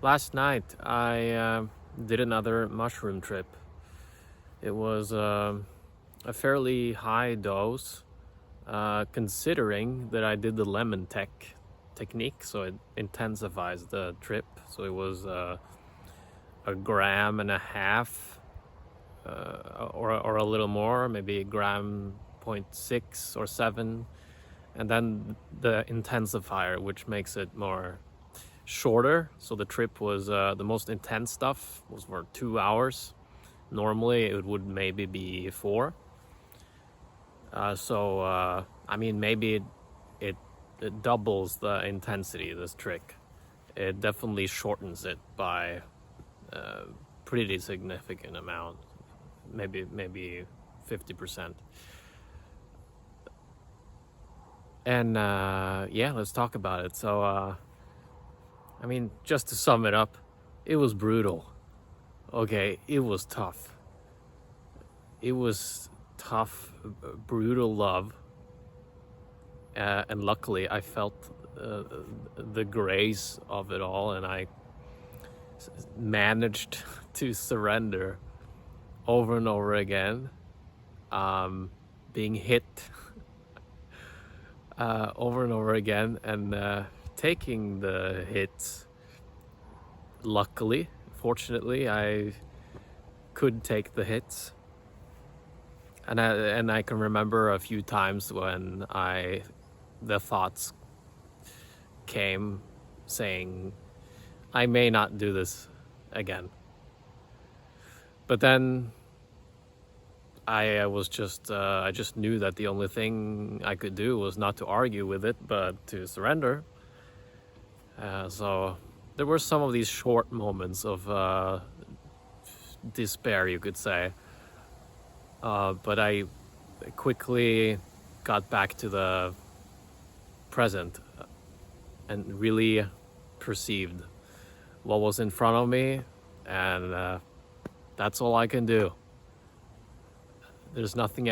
Last night I did another mushroom trip. It was a fairly high dose, considering that I did the lemon technique, so it intensifies the trip. So it was a gram and a half, or a little more, maybe a gram 0.6 or 7, and then the intensifier, which makes it more shorter. So the trip was the most intense stuff was for 2 hours. Normally it would maybe be 4. I mean, maybe it doubles the intensity, this trick. It definitely shortens it by a pretty significant amount, maybe 50%. And yeah, let's talk about it. So I mean, just to sum it up, it was brutal. Okay, it was tough. It was tough, brutal love. And luckily I felt the grace of it all, and I managed to surrender over and over again, being hit over and over again, and taking the hits. Luckily, fortunately, I could take the hits, and I can remember a few times when the thoughts came saying, I may not do this again. But then I just knew that the only thing I could do was not to argue with it, but to surrender. So there were some of these short moments of despair, you could say. But I quickly got back to the present and really perceived what was in front of me, and that's all I can do. There's nothing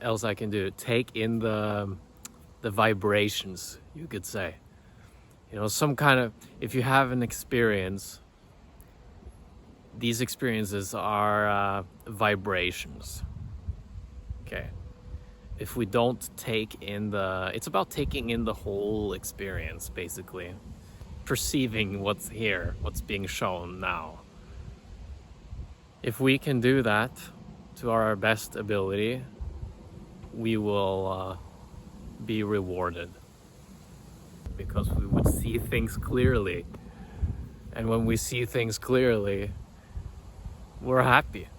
else I can do. Take in the vibrations, you could say. You know, some kind of, if you have an experience, these experiences are vibrations. Okay. If we don't take in it's about taking in the whole experience, basically. Perceiving what's here, what's being shown now. If we can do that to our best ability, we will be rewarded, because we would see things clearly. And when we see things clearly, we're happy.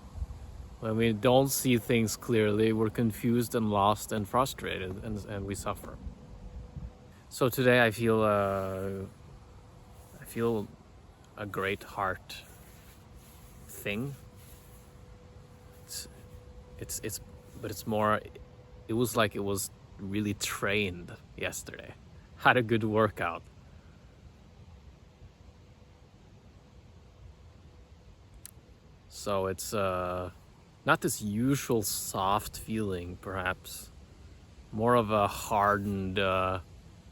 When we don't see things clearly, we're confused and lost and frustrated, and we suffer. So today I feel a great heart thing. But it's more, it was like it was really trained yesterday. Had a good workout. So it's not this usual soft feeling, perhaps. More of a hardened,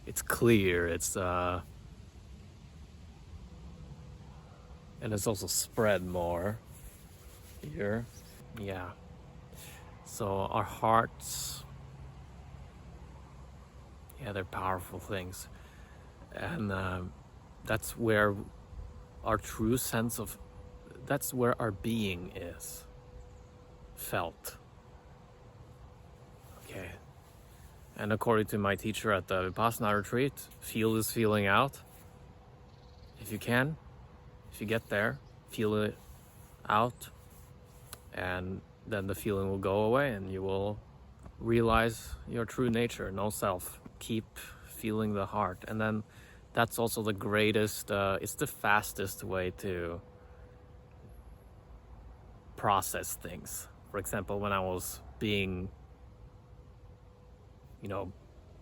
it's clear, and it's also spread more here. Yeah. So our hearts, yeah, they're powerful things. And that's where our true sense of, that's where our being is felt. Okay. And according to my teacher at the Vipassana retreat, feel this feeling out. If you can, if you get there, feel it out, and then the feeling will go away and you will realize your true nature, no self. Keep feeling the heart. And then that's also the greatest, it's the fastest way to process things. For example, when I was being,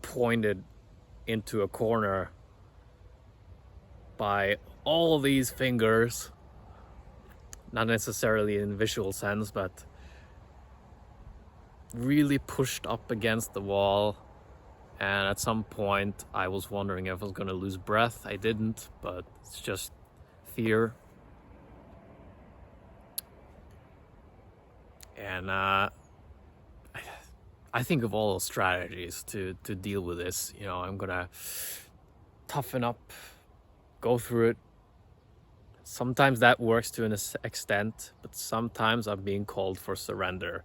pointed into a corner by all these fingers, not necessarily in visual sense, but really pushed up against the wall. And at some point I was wondering if I was going to lose breath. I didn't, but it's just fear. And I think of all strategies to deal with this. You know, I'm gonna toughen up, go through it. Sometimes that works to an extent, but sometimes I'm being called for surrender.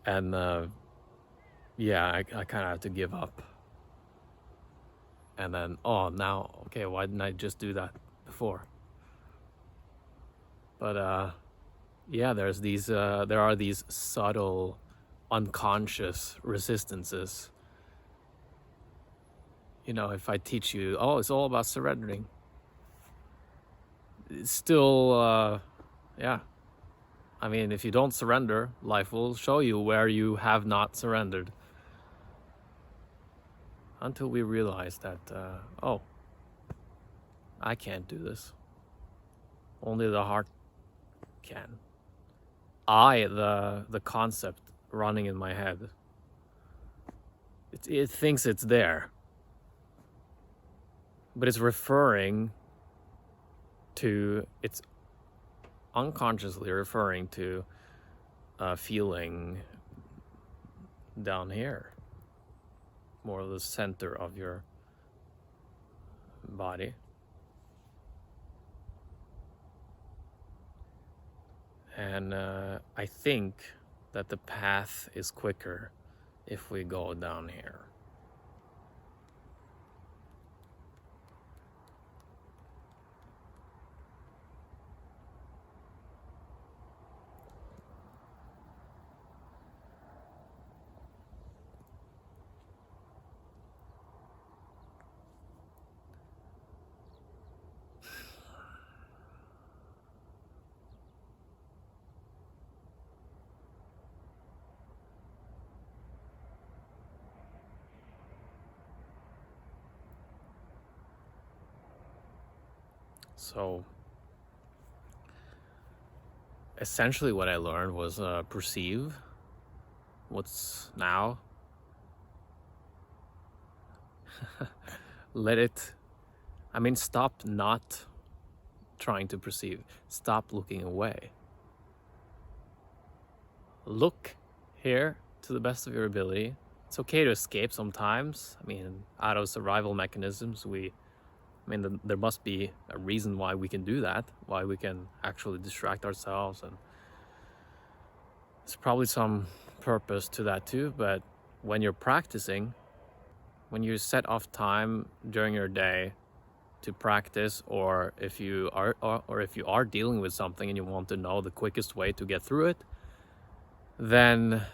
And yeah, I kind of have to give up. And then, oh, now, okay, why didn't I just do that before? But yeah, there are these subtle, unconscious resistances. You know, if I teach you, oh, it's all about surrendering, it's still, yeah. I mean, if you don't surrender, life will show you where you have not surrendered. Until we realize that, oh, I can't do this. Only the heart can. The concept running in my head, it thinks it's there, but it's referring to, it's unconsciously referring to a feeling down here, more of the center of your body. And I think that the path is quicker if we go down here. So essentially what I learned was perceive what's now. Let it, I mean, stop not trying to perceive. Stop looking away. Look here to the best of your ability. It's okay to escape sometimes. I mean, out of survival mechanisms, there must be a reason why we can do that, why we can actually distract ourselves, and there's probably some purpose to that too. But when you're practicing, when you set off time during your day to practice, or if you are dealing with something and you want to know the quickest way to get through it, then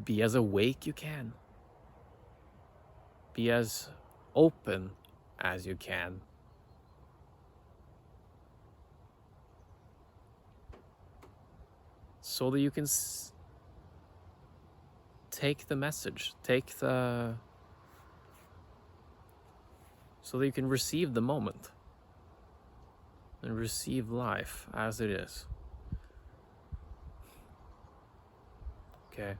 be as awake you can. Be as open as you can. So that you can take the message, so that you can receive the moment and receive life as it is. Okay.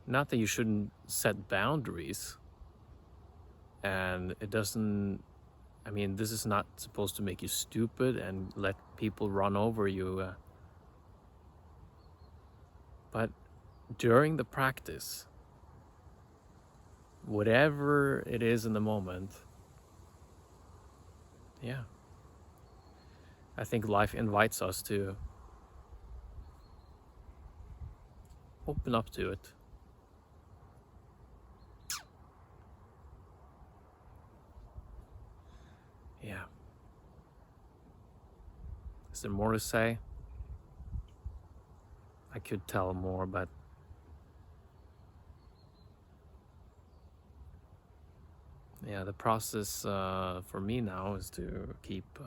Not that you shouldn't set boundaries, and it doesn't, I mean, this is not supposed to make you stupid and let people run over you. But during the practice, whatever it is in the moment, yeah, I think life invites us to open up to it. Yeah. Is there more to say? I could tell more, but yeah, the process for me now is to keep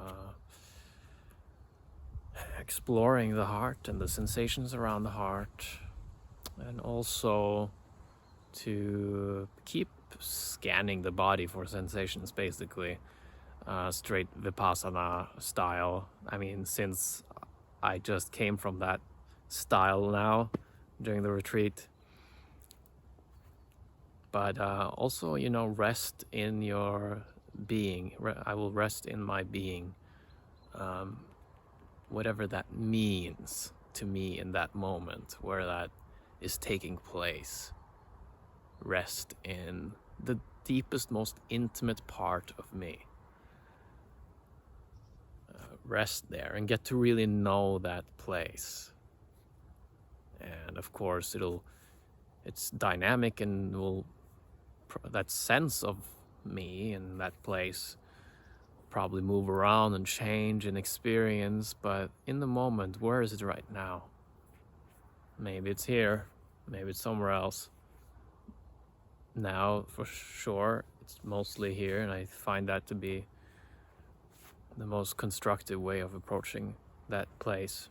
exploring the heart and the sensations around the heart, and also to keep scanning the body for sensations, basically. Straight Vipassana style. I mean, since I just came from that style now during the retreat. But also, rest in your being. I will rest in my being, whatever that means to me in that moment where that is taking place. Rest in the deepest, most intimate part of me. Rest there and get to really know that place. And of course it's dynamic and will that sense of me in that place probably move around and change and experience, but in the moment, where is it right now? Maybe it's here, maybe it's somewhere else. Now, for sure, it's mostly here, and I find that to be the most constructive way of approaching that place.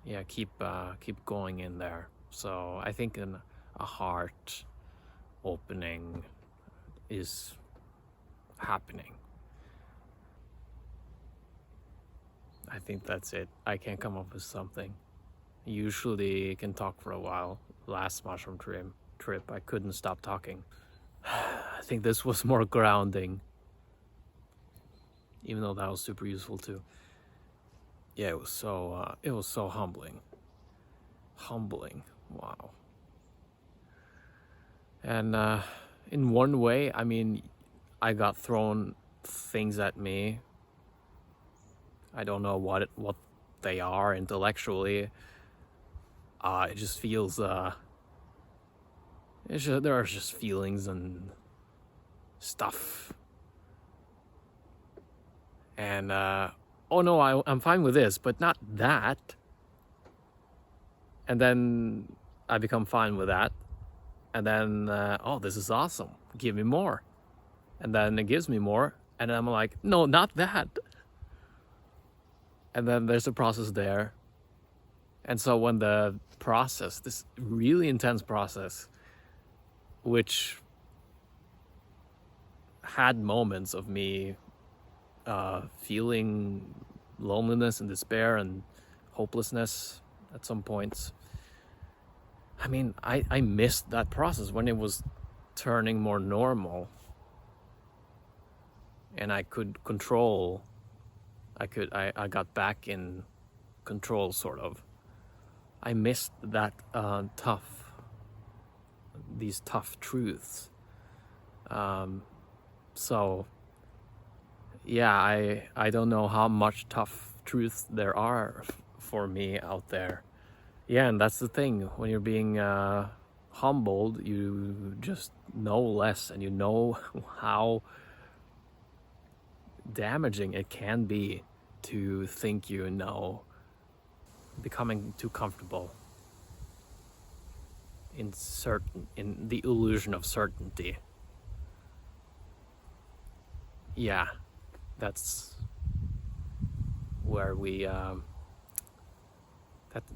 Yeah, keep going in there. So I think a heart opening is happening. I think that's it. I can't come up with something. Usually can talk for a while. Last mushroom trip, I couldn't stop talking. I think this was more grounding, even though that was super useful too. Yeah, it was so humbling. Wow. And in one way, I mean, I got thrown things at me. I don't know what they are intellectually. It just feels there are just feelings and stuff. And oh no, I'm fine with this, but not that. And then I become fine with that. And then, oh, this is awesome. Give me more. And then it gives me more. And I'm like, no, not that. And then there's a process there. And so when the process, this really intense process, which had moments of me feeling loneliness and despair and hopelessness at some points. I mean, I missed that process when it was turning more normal. And I could control, I got back in control, sort of. I missed that these tough truths. So, yeah, I don't know how much tough truths there are for me out there. Yeah, and that's the thing. When you're being humbled, you just know less, and you know how damaging it can be to think you know, becoming too comfortable in the illusion of certainty. Yeah, that's where we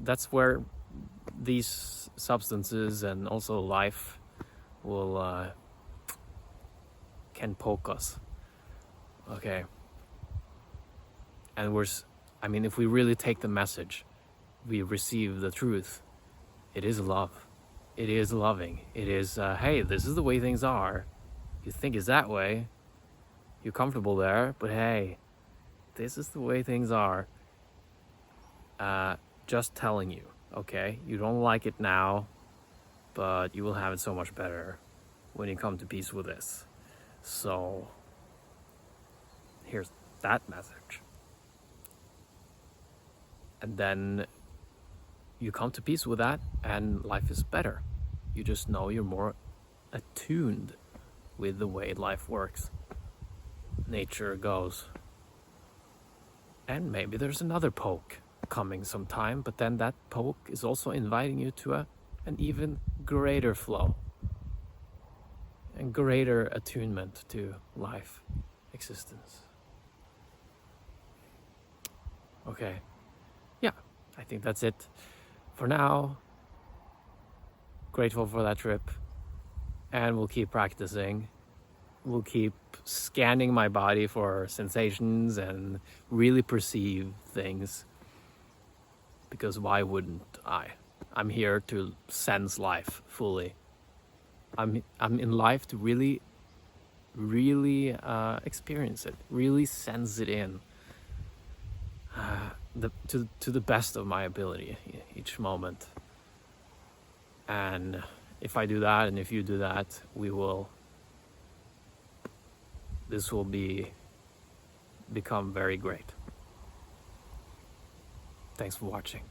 that's where these substances and also life will can poke us. Okay. And if we really take the message, we receive the truth. It is love. It is loving. It is, hey, this is the way things are. You think it's that way. You're comfortable there, but hey, this is the way things are. Just telling you, okay? You don't like it now, but you will have it so much better when you come to peace with this. So, here's that message. And then you come to peace with that, and life is better. You just know you're more attuned with the way life works, nature goes. And maybe there's another poke coming sometime, but then that poke is also inviting you to an even greater flow and greater attunement to life, existence. Okay, yeah, I think that's it for now. Grateful for that trip, and we'll keep practicing. We'll keep scanning my body for sensations and really perceive things, because why wouldn't I? I'm here to sense life fully. I'm in life to really really experience it, really sense it in to the best of my ability each moment. And if I do that, and if you do that, this will become very great. Thanks for watching.